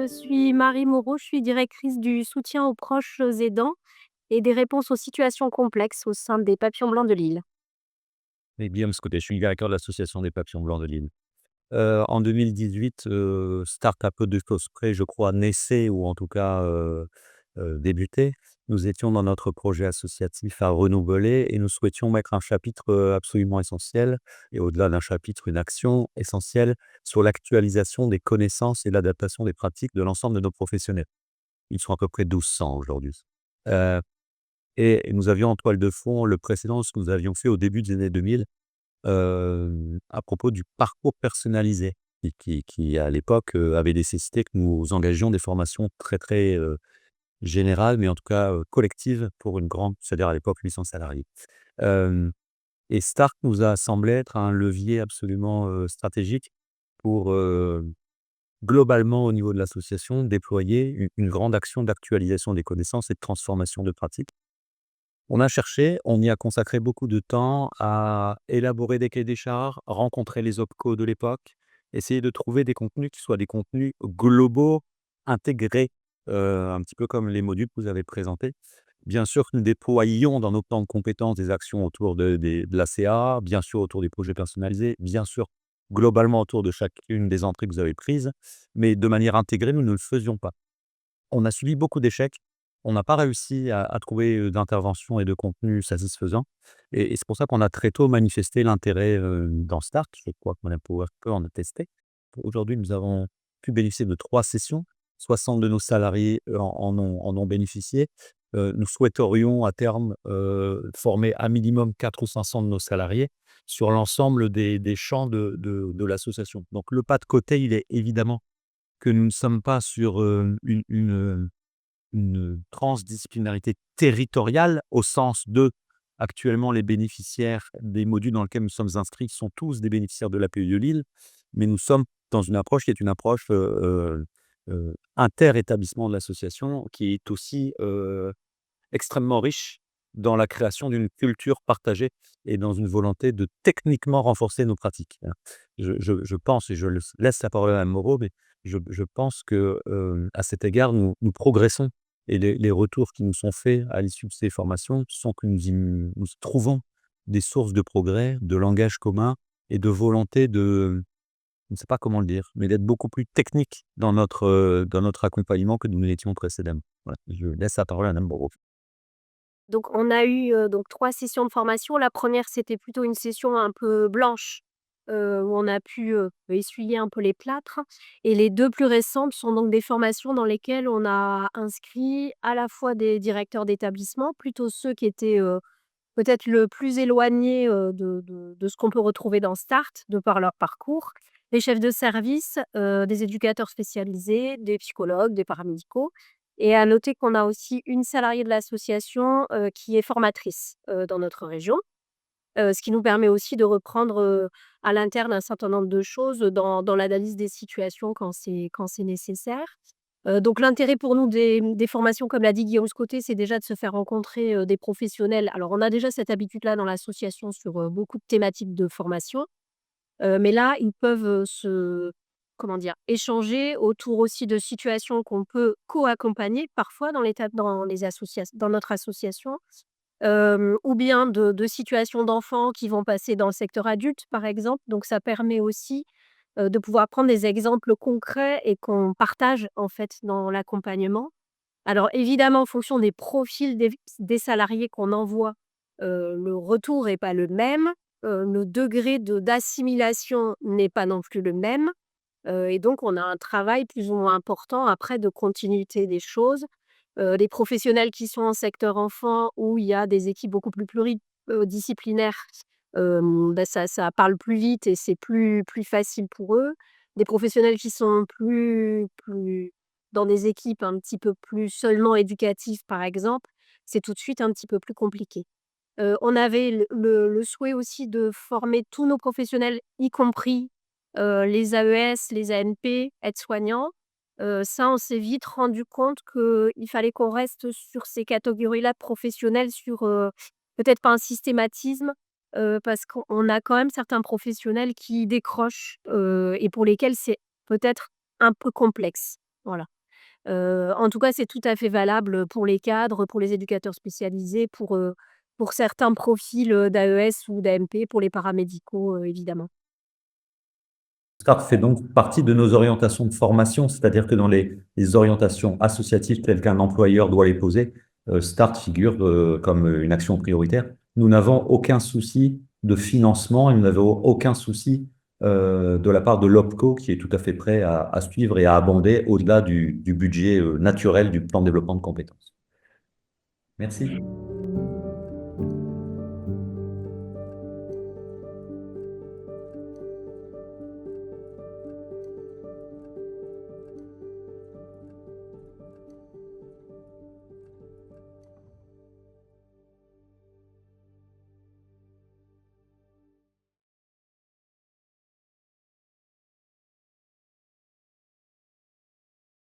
Je suis Marie Moreau, je suis directrice du soutien aux proches aidants et des réponses aux situations complexes au sein des Papillons Blancs de Lille. Et Guillaume Scottet, je suis le directeur de l'association des Papillons Blancs de Lille. En 2018, Start-up de Cosprey, je crois, naissait ou en tout cas, débutait. Nous étions dans notre projet associatif à renouveler et nous souhaitions mettre un chapitre, absolument essentiel et au-delà d'un chapitre, une action essentielle sur l'actualisation des connaissances et l'adaptation des pratiques de l'ensemble de nos professionnels. Ils sont à peu près 1200 aujourd'hui. Heu et nous avions en toile de fond le précédent, ce que nous avions fait au début des années 2000. À propos du parcours personnalisé qui à l'époque, avait nécessité que nous engagions des formations très, très, générales, mais en tout cas, collectives pour une grande, c'est-à-dire à l'époque 800 salariés. Hem et Start nous a semblé être un levier absolument, stratégique pour, globalement au niveau de l'association, déployer une grande action d'actualisation des connaissances et de transformation de pratiques. On a cherché, on y a consacré beaucoup de temps à élaborer des cahiers des charges, rencontrer les OPCO de l'époque, essayer de trouver des contenus qui soient des contenus globaux, intégrés, un petit peu comme les modules que vous avez présentés. Bien sûr que nous déployions dans nos plans de compétences des actions autour de la CA, bien sûr autour des projets personnalisés, bien sûr globalement autour de chacune des entrées que vous avez prises, mais de manière intégrée, nous ne le faisions pas. On a subi beaucoup d'échecs. On n'a pas réussi à trouver, d'intervention et de contenu satisfaisant et c'est pour ça qu'on a très tôt manifesté l'intérêt, dans Start. Je crois que Madame Power peut en attester. Aujourd'hui, nous avons pu bénéficier de 3 sessions. 60 de nos salariés, en ont bénéficié. Nous souhaiterions à terme, former à minimum 4 ou 500 de nos salariés sur l'ensemble des champs de l'association. Donc le pas de côté, il est évidemment que nous ne sommes pas sur, une transdisciplinarité territoriale au sens de actuellement les bénéficiaires des modules dans lesquels nous sommes inscrits sont tous des bénéficiaires de l'APE de Lille, mais nous sommes dans une approche qui est une approche, inter-établissement de l'association qui est aussi, extrêmement riche dans la création d'une culture partagée et dans une volonté de techniquement renforcer nos pratiques, hein. Je pense et je laisse la parole à Mme Moreau, mais je pense que, à cet égard, nous progressons et les retours qui nous sont faits à l'issue de ces formations sont que nous trouvons des sources de progrès, de langage commun et de volonté de, je ne sais pas comment le dire, mais d'être beaucoup plus technique dans notre accompagnement que nous ne l'étions précédemment. Voilà, je laisse la parole à Mme Moreau. Donc on a eu, donc 3 sessions de formation. La première, c'était plutôt une session un peu blanche, où on a pu, essuyer un peu les plâtres, et les 2 plus récentes sont donc des formations dans lesquelles on a inscrit à la fois des directeurs d'établissement, plutôt ceux qui étaient, peut-être le plus éloignés, de ce qu'on peut retrouver dans Start, de par leur parcours, les chefs de service, des éducateurs spécialisés, des psychologues, des paramédicaux, et à noter qu'on a aussi une salariée de l'association, qui est formatrice, dans notre région, ce qui nous permet aussi de reprendre, à l'interne un certain nombre de choses dans l'analyse des situations quand c'est nécessaire. Donc l'intérêt pour nous des formations, comme l'a dit Guillaume Scottet, c'est déjà de se faire rencontrer, des professionnels. Alors on a déjà cette habitude-là dans l'association sur, beaucoup de thématiques de formation, mais là, ils peuvent, se comment dire? Échanger autour aussi de situations qu'on peut co-accompagner parfois dans notre association, ou bien de situations d'enfants qui vont passer dans le secteur adulte, par exemple. Donc ça permet aussi, de pouvoir prendre des exemples concrets et qu'on partage, en fait, dans l'accompagnement. Alors évidemment, en fonction des profils des salariés qu'on envoie, le retour est pas le même, le degré d'assimilation n'est pas non plus le même, et donc on a un travail plus ou moins important après de continuité des choses. Les professionnels qui sont en secteur enfant où il y a des équipes beaucoup plus disciplinaires, bah, ça parle plus vite et c'est plus facile pour eux. Des professionnels qui sont plus dans des équipes un petit peu plus seulement éducatives, par exemple, c'est tout de suite un petit peu plus compliqué. On avait le souhait aussi de former tous nos professionnels, y compris, les AES, les ANP, aides-soignants. Ça, on s'est vite rendu compte qu'il fallait qu'on reste sur ces catégories-là de professionnels sur, peut-être pas un systématisme, parce qu'on a quand même certains professionnels qui décrochent, et pour lesquels c'est peut-être un peu complexe. Voilà. En tout cas, c'est tout à fait valable pour les cadres, pour les éducateurs spécialisés, pour certains profils, d'AES ou d'AMP, pour les paramédicaux, évidemment. START fait donc partie de nos orientations de formation, c'est-à-dire que dans les orientations associatives telles qu'un employeur doit les poser, START figure comme une action prioritaire. Nous n'avons aucun souci de financement et nous n'avons aucun souci de la part de l'OPCO qui est tout à fait prêt à suivre et à abonder au-delà du budget naturel du plan de développement de compétences. Merci.